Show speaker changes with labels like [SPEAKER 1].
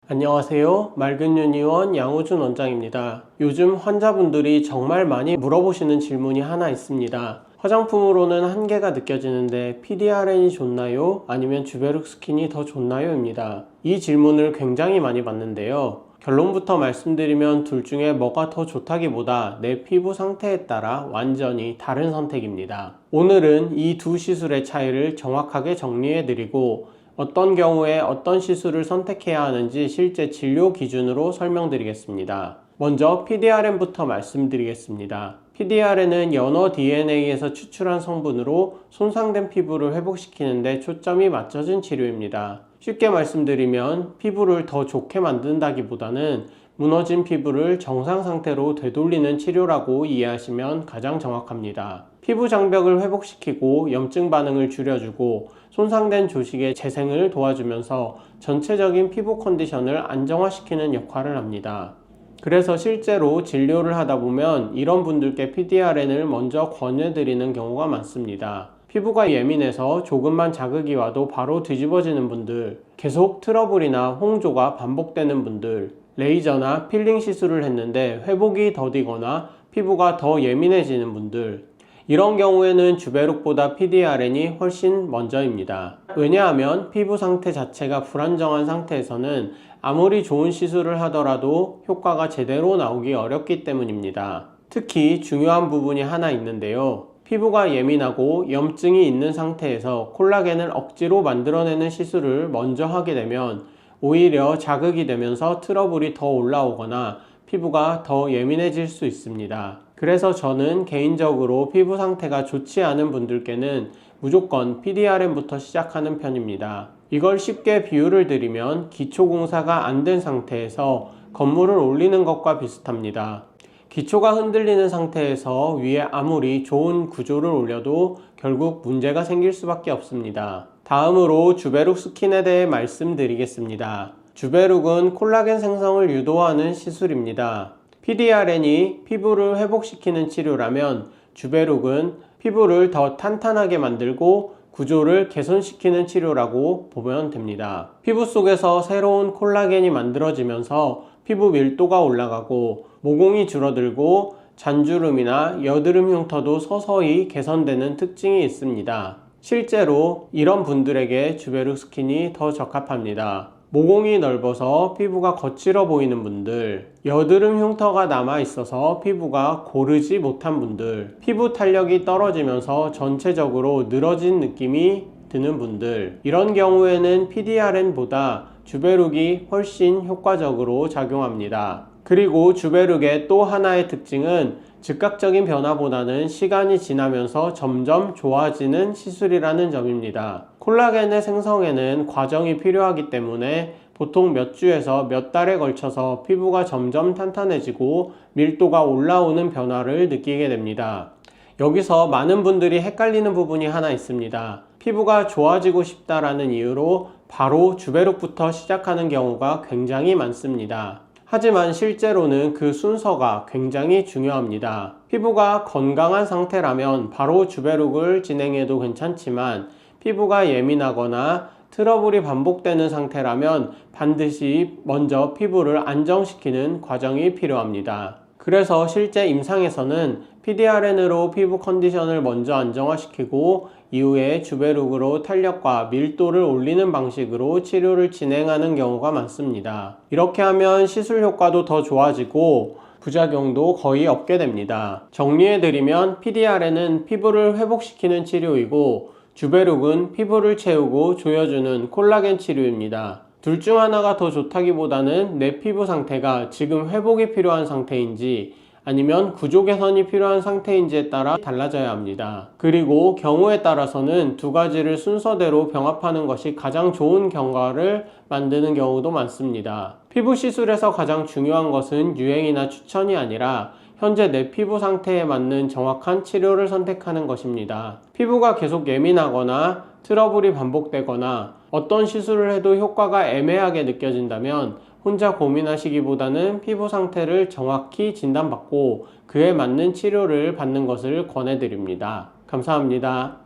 [SPEAKER 1] 안녕하세요. 맑은 유니원 양호준 원장입니다. 요즘 환자분들이 정말 많이 물어보시는 질문이 하나 있습니다. 화장품으로는 한계가 느껴지는데 PDRN이 좋나요? 아니면 주베룩 스킨이 더 좋나요? 입니다. 이 질문을 굉장히 많이 받는데요. 결론부터 말씀드리면 둘 중에 뭐가 더 좋다기보다 내 피부 상태에 따라 완전히 다른 선택입니다. 오늘은 이 두 시술의 차이를 정확하게 정리해드리고 어떤 경우에 어떤 시술을 선택해야 하는지 실제 진료 기준으로 설명드리겠습니다. 먼저 PDRN부터 말씀드리겠습니다. PDRN은 연어 DNA에서 추출한 성분으로 손상된 피부를 회복시키는 데 초점이 맞춰진 치료입니다. 쉽게 말씀드리면 피부를 더 좋게 만든다기보다는 무너진 피부를 정상 상태로 되돌리는 치료라고 이해하시면 가장 정확합니다. 피부 장벽을 회복시키고 염증 반응을 줄여주고 손상된 조직의 재생을 도와주면서 전체적인 피부 컨디션을 안정화시키는 역할을 합니다. 그래서 실제로 진료를 하다 보면 이런 분들께 PDRN을 먼저 권해드리는 경우가 많습니다. 피부가 예민해서 조금만 자극이 와도 바로 뒤집어지는 분들, 계속 트러블이나 홍조가 반복되는 분들, 레이저나 필링 시술을 했는데 회복이 더디거나 피부가 더 예민해지는 분들, 이런 경우에는 주베룩보다 PDRN이 훨씬 먼저입니다. 왜냐하면 피부 상태 자체가 불안정한 상태에서는 아무리 좋은 시술을 하더라도 효과가 제대로 나오기 어렵기 때문입니다. 특히 중요한 부분이 하나 있는데요. 피부가 예민하고 염증이 있는 상태에서 콜라겐을 억지로 만들어내는 시술을 먼저 하게 되면 오히려 자극이 되면서 트러블이 더 올라오거나 피부가 더 예민해질 수 있습니다. 그래서 저는 개인적으로 피부 상태가 좋지 않은 분들께는 무조건 PDRN부터 시작하는 편입니다. 이걸 쉽게 비유를 드리면 기초공사가 안 된 상태에서 건물을 올리는 것과 비슷합니다. 기초가 흔들리는 상태에서 위에 아무리 좋은 구조를 올려도 결국 문제가 생길 수밖에 없습니다. 다음으로 주베룩 스킨에 대해 말씀드리겠습니다. 주베룩은 콜라겐 생성을 유도하는 시술입니다. PDRN이 피부를 회복시키는 치료라면 주베룩은 피부를 더 탄탄하게 만들고 구조를 개선시키는 치료라고 보면 됩니다. 피부 속에서 새로운 콜라겐이 만들어지면서 피부 밀도가 올라가고 모공이 줄어들고 잔주름이나 여드름 흉터도 서서히 개선되는 특징이 있습니다. 실제로 이런 분들에게 주베룩 스킨이 더 적합합니다. 모공이 넓어서 피부가 거칠어 보이는 분들, 여드름 흉터가 남아있어서 피부가 고르지 못한 분들, 피부 탄력이 떨어지면서 전체적으로 늘어진 느낌이 드는 분들, 이런 경우에는 PDRN보다 주베룩이 훨씬 효과적으로 작용합니다. 그리고 주베룩의 또 하나의 특징은 즉각적인 변화보다는 시간이 지나면서 점점 좋아지는 시술이라는 점입니다. 콜라겐의 생성에는 과정이 필요하기 때문에 보통 몇 주에서 몇 달에 걸쳐서 피부가 점점 탄탄해지고 밀도가 올라오는 변화를 느끼게 됩니다. 여기서 많은 분들이 헷갈리는 부분이 하나 있습니다. 피부가 좋아지고 싶다라는 이유로 바로 주베룩부터 시작하는 경우가 굉장히 많습니다. 하지만 실제로는 그 순서가 굉장히 중요합니다. 피부가 건강한 상태라면 바로 주베룩을 진행해도 괜찮지만 피부가 예민하거나 트러블이 반복되는 상태라면 반드시 먼저 피부를 안정시키는 과정이 필요합니다. 그래서 실제 임상에서는 PDRN으로 피부 컨디션을 먼저 안정화시키고 이후에 주베룩으로 탄력과 밀도를 올리는 방식으로 치료를 진행하는 경우가 많습니다. 이렇게 하면 시술 효과도 더 좋아지고 부작용도 거의 없게 됩니다. 정리해드리면 PDRN은 피부를 회복시키는 치료이고 주베룩은 피부를 채우고 조여주는 콜라겐 치료입니다. 둘 중 하나가 더 좋다기보다는 내 피부 상태가 지금 회복이 필요한 상태인지 아니면 구조 개선이 필요한 상태인지에 따라 달라져야 합니다. 그리고 경우에 따라서는 두 가지를 순서대로 병합하는 것이 가장 좋은 결과를 만드는 경우도 많습니다. 피부 시술에서 가장 중요한 것은 유행이나 추천이 아니라 현재 내 피부 상태에 맞는 정확한 치료를 선택하는 것입니다. 피부가 계속 예민하거나 트러블이 반복되거나 어떤 시술을 해도 효과가 애매하게 느껴진다면 혼자 고민하시기보다는 피부 상태를 정확히 진단받고 그에 맞는 치료를 받는 것을 권해드립니다. 감사합니다.